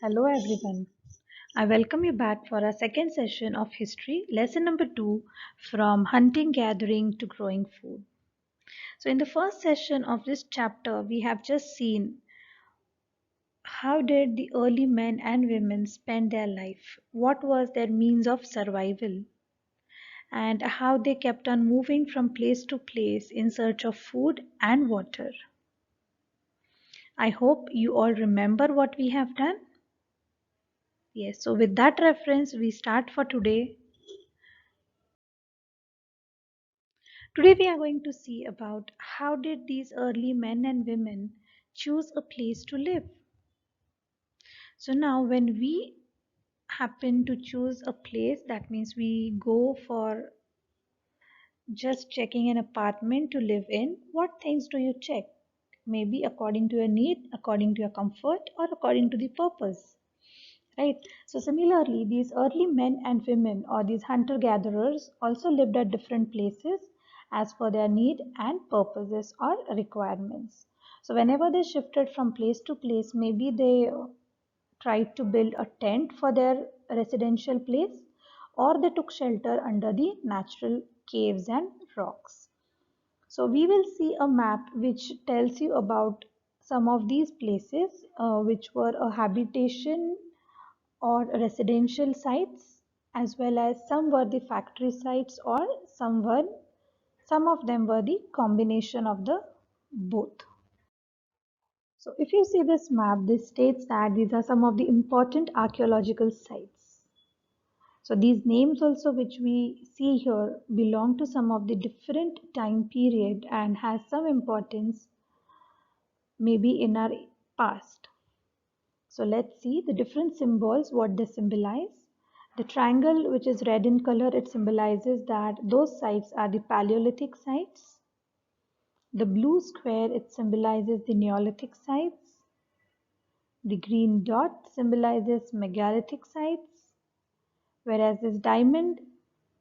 Hello everyone. I welcome you back for our second session of history, lesson number 2 from hunting, gathering to growing food. So, in the first session of this chapter, we have just seen how did the early men and women spend their life, what was their means of survival, and how they kept on moving from place to place in search of food and water. I hope you all remember what we have done. Yes, so with that reference, we start for today. Today we are going to see about how did these early men and women choose a place to live. So now when we happen to choose a place, that means we go for just checking an apartment to live in, what things do you check? Maybe according to your need, according to your comfort, or according to the purpose. Right? So similarly, these early men and women or these hunter-gatherers also lived at different places as per their need and purposes or requirements. So whenever they shifted from place to place, maybe they tried to build a tent for their residential place, or they took shelter under the natural caves and rocks. So we will see a map which tells you about some of these places which were a habitation or residential sites, as well as some were the factory sites, or some of them were the combination of the both. So if you see this map, this states that these are some of the important archaeological sites. So these names also which we see here belong to some of the different time period and has some importance maybe in our past. So let's see the different symbols, what they symbolize. The triangle, which is red in color, it symbolizes that those sites are the Paleolithic sites. The blue square, it symbolizes the Neolithic sites. The green dot symbolizes megalithic sites, whereas this diamond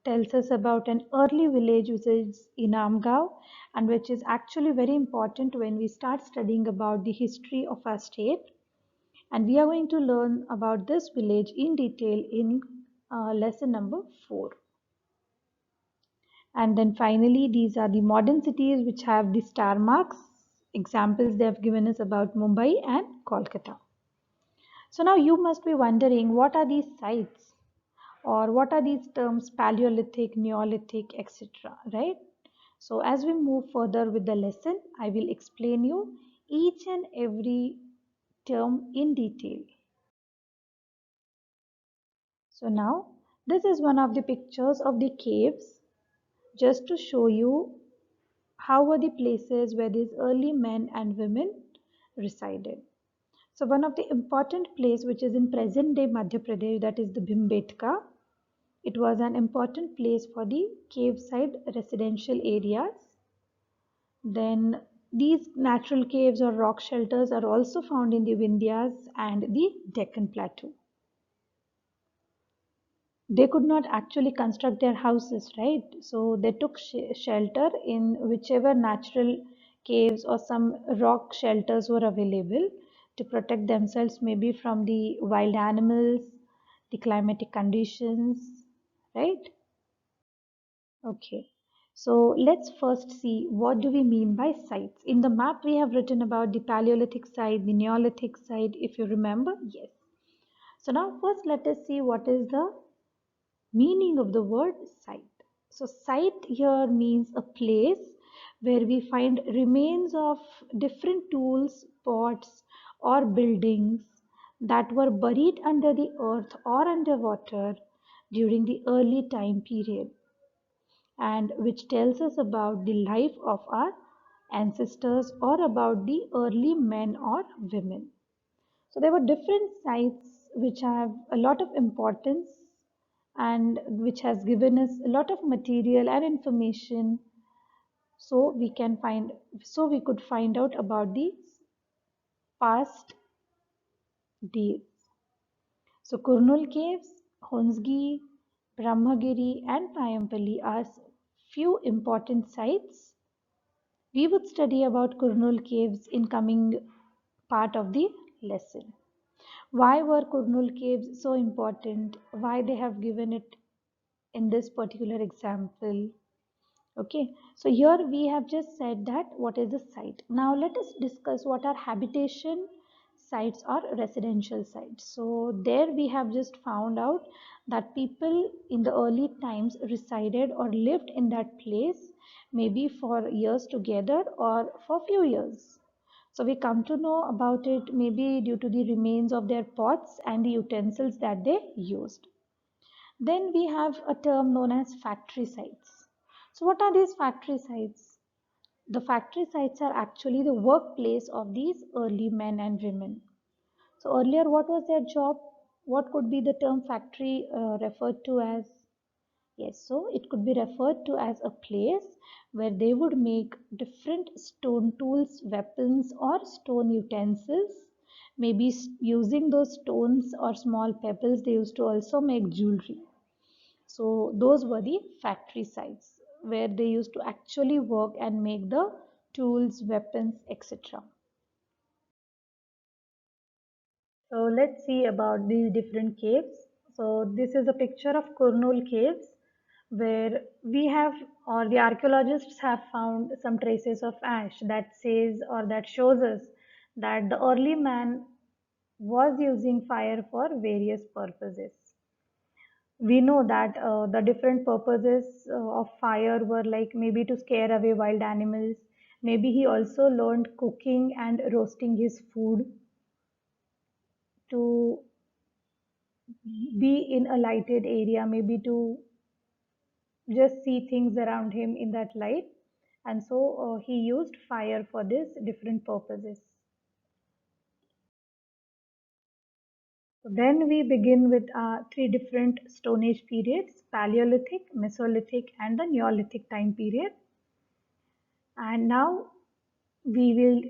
tells us about an early village which is Inamgaon, and which is actually very important when we start studying about the history of our state. And we are going to learn about this village in detail in lesson number 4. And then finally, these are the modern cities which have the star marks. Examples they have given us about Mumbai and Kolkata. So now you must be wondering, what are these sites, or what are these terms Paleolithic, Neolithic, etc. Right? So as we move further with the lesson, I will explain you each and every term in detail. So now this is one of the pictures of the caves, just to show you how were the places where these early men and women resided. So one of the important place which is in present day Madhya Pradesh, that is the Bhimbetka. It was an important place for the cave side residential areas. Then these natural caves or rock shelters are also found in the Vindhyas and the Deccan Plateau. They could not actually construct their houses, right? So they took shelter in whichever natural caves or some rock shelters were available to protect themselves, maybe from the wild animals, the climatic conditions, right? Okay. So let's first see, what do we mean by sites. In the map we have written about the Paleolithic site, the Neolithic site, if you remember. Yes. So now first let us see what is the meaning of the word site. So site here means a place where we find remains of different tools, pots, or buildings that were buried under the earth or underwater during the early time period, and which tells us about the life of our ancestors or about the early men or women. So there were different sites which have a lot of importance and which has given us a lot of material and information, so we could find out about the past days. So Kurnul caves, Hunsgi, Brahmagiri and Payampalli are few important sites. We would study about Kurnul caves in coming part of the lesson. Why were Kurnul caves so important? Why they have given it in this particular example? Okay, so here we have just said that what is the site. Now let us discuss what are habitation sites or residential sites. So there we have just found out that people in the early times resided or lived in that place maybe for years together or for few years. So we come to know about it maybe due to the remains of their pots and the utensils that they used. Then we have a term known as factory sites. So what are these factory sites? The factory sites are actually the workplace of these early men and women. So earlier, what was their job? What could be the term factory referred to as? Yes, so it could be referred to as a place where they would make different stone tools, weapons, or stone utensils. Maybe using those stones or small pebbles, they used to also make jewelry. So those were the factory sites where they used to actually work and make the tools, weapons, etc. So let's see about these different caves. So this is a picture of Kurnul caves where we have or the archaeologists have found some traces of ash that says or that shows us that the early man was using fire for various purposes. We know that the different purposes of fire were like maybe to scare away wild animals. Maybe he also learned cooking and roasting his food to be in a lighted area, maybe to just see things around him in that light. And so he used fire for this different purposes. So then we begin with three different Stone Age periods: Paleolithic, Mesolithic, and the Neolithic time period. And now we will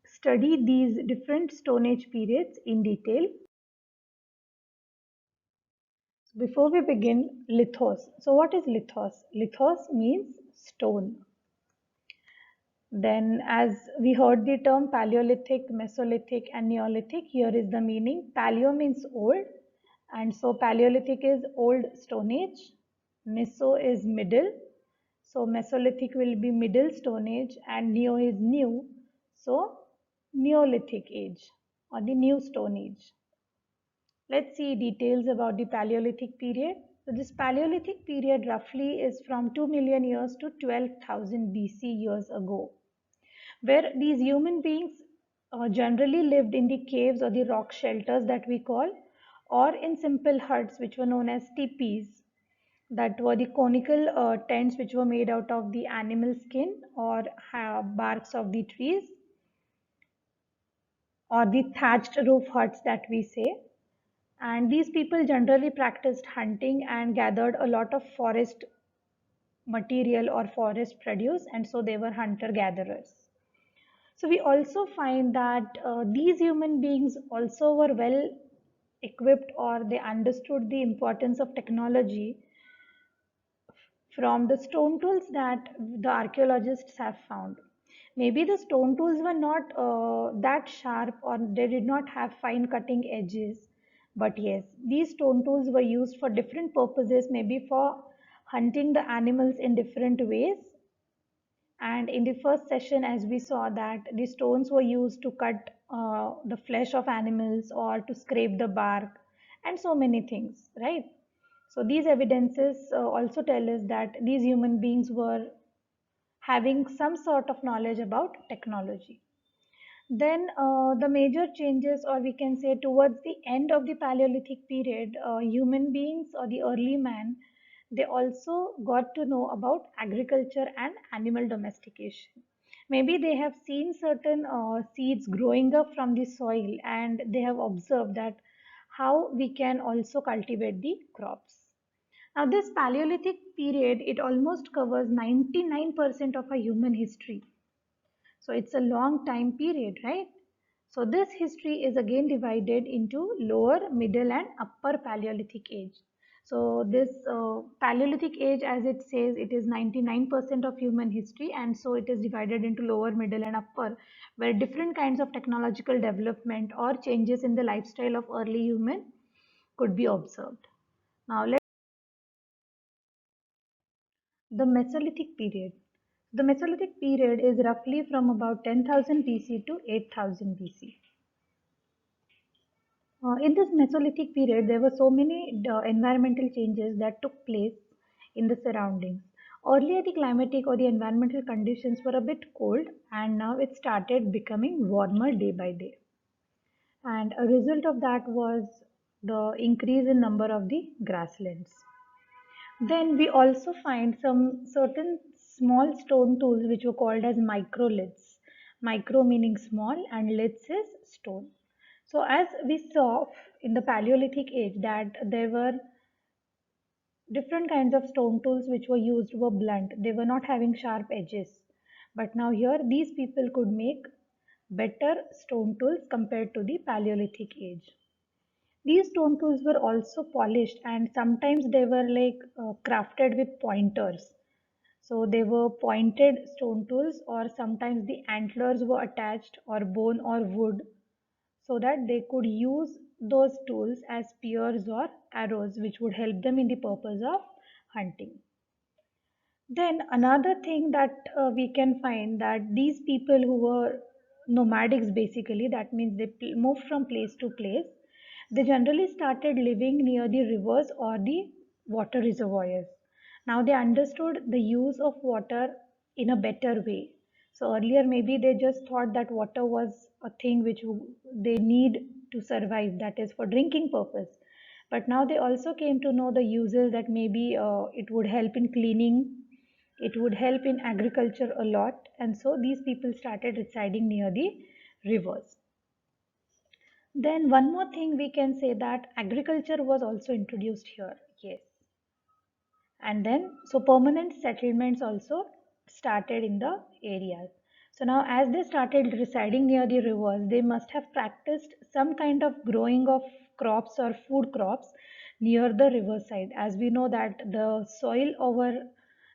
study these different Stone Age periods in detail. So before we begin, lithos. So what is lithos? Lithos means stone. Then as we heard the term Paleolithic, Mesolithic and Neolithic, here is the meaning. Paleo means old, and so Paleolithic is old Stone Age. Meso is middle, so Mesolithic will be middle Stone Age, and Neo is new, so Neolithic age or the new Stone Age. Let's see details about the Paleolithic period. So this Paleolithic period roughly is from 2 million years to 12,000 BC years ago, where these human beings generally lived in the caves or the rock shelters that we call, or in simple huts which were known as teepees, that were the conical tents which were made out of the animal skin or barks of the trees, or the thatched roof huts that we say. And these people generally practiced hunting and gathered a lot of forest material or forest produce, and so they were hunter gatherers. So we also find that these human beings also were well equipped or they understood the importance of technology from the stone tools that the archaeologists have found. Maybe the stone tools were not that sharp or they did not have fine cutting edges. But yes, these stone tools were used for different purposes, maybe for hunting the animals in different ways. And in the first session, as we saw that the stones were used to cut the flesh of animals or to scrape the bark and so many things, right? So these evidences also tell us that these human beings were having some sort of knowledge about technology. Then the major changes, or we can say towards the end of the Paleolithic period, human beings or the early man, they also got to know about agriculture and animal domestication. Maybe they have seen certain seeds growing up from the soil and they have observed that how we can also cultivate the crops. Now, this Paleolithic period, it almost covers 99% of our human history. So it's a long time period, right? So this history is again divided into lower, middle and upper Paleolithic age. So this Paleolithic age, as it says, it is 99% of human history, and so it is divided into lower, middle, and upper, where different kinds of technological development or changes in the lifestyle of early human could be observed. Now, the Mesolithic period. The Mesolithic period is roughly from about 10,000 BC to 8,000 BC. In this Mesolithic period, there were so many environmental changes that took place in the surroundings. Earlier, the climatic or the environmental conditions were a bit cold, and now it started becoming warmer day by day. And a result of that was the increase in number of the grasslands. Then we also find some certain small stone tools which were called as microliths. Micro meaning small and liths is stone. So as we saw in the Paleolithic age that there were different kinds of stone tools which were used were blunt. They were not having sharp edges. But now here these people could make better stone tools compared to the Paleolithic age. These stone tools were also polished and sometimes they were like crafted with pointers. So they were pointed stone tools, or sometimes the antlers were attached, or bone or wood, so that they could use those tools as spears or arrows, which would help them in the purpose of hunting. Then another thing that we can find that these people who were nomadics basically, that means they moved from place to place, they generally started living near the rivers or the water reservoirs. Now they understood the use of water in a better way. So earlier maybe they just thought that water was a thing which they need to survive, that is for drinking purpose. But now they also came to know the uses that maybe it would help in cleaning, it would help in agriculture a lot, and so these people started residing near the rivers. Then one more thing we can say that agriculture was also introduced here. Yes. And then so permanent settlements also started in the areas. So now as they started residing near the rivers, they must have practiced some kind of growing of crops or food crops near the riverside, as we know that the soil over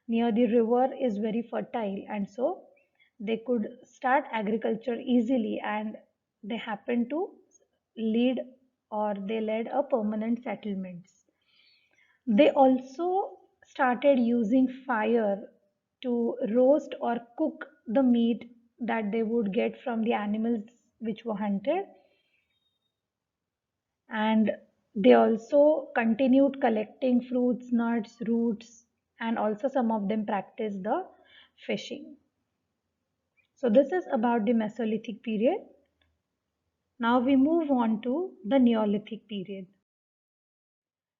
near the river is very fertile, and so they could start agriculture easily, and they happened to lead or they led a permanent settlements. They also started using fire to roast or cook the meat that they would get from the animals which were hunted. And they also continued collecting fruits, nuts, roots, and also some of them practiced the fishing. So, this is about the Mesolithic period. Now we move on to the Neolithic period.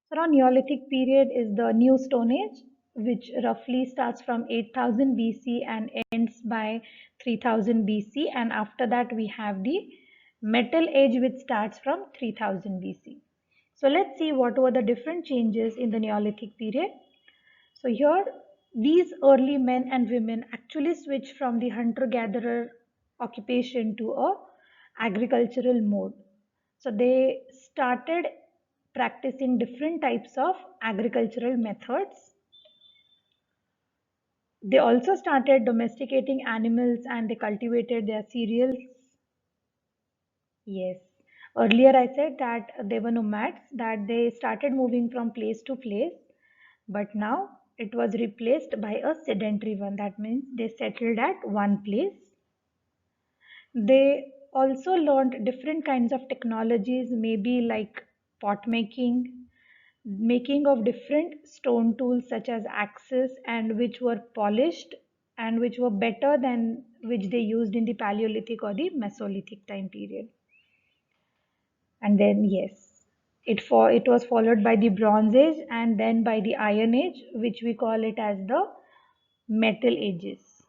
So now Neolithic period is the New Stone Age, which roughly starts from 8000 BC and ends by 3000 BC. And after that we have the Metal Age, which starts from 3000 BC. So let's see what were the different changes in the Neolithic period. So here these early men and women actually switched from the hunter-gatherer occupation to a agricultural mode. So they started practicing different types of agricultural methods. They also started domesticating animals and they cultivated their cereals. Yes. Earlier I said that they were nomads, that they started moving from place to place, but now it was replaced by a sedentary one. That means they settled at one place. They also learned different kinds of technologies, maybe like pot making, making of different stone tools such as axes, and which were polished and which were better than which they used in the Paleolithic or the Mesolithic time period. And then yes, it was followed by the Bronze Age and then by the Iron Age, which we call it as the Metal Ages.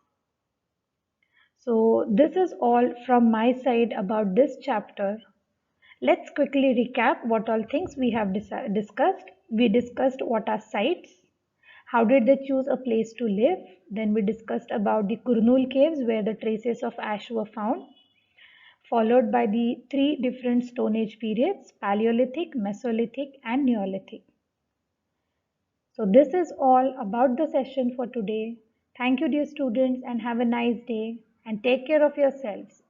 So this is all from my side about this chapter. Let's quickly recap what all things we have discussed. We discussed what are sites, how did they choose a place to live. Then we discussed about the Kurnul caves where the traces of ash were found, followed by the three different Stone Age periods: Paleolithic, Mesolithic, and Neolithic. So this is all about the session for today. Thank you, dear students, and have a nice day and take care of yourselves.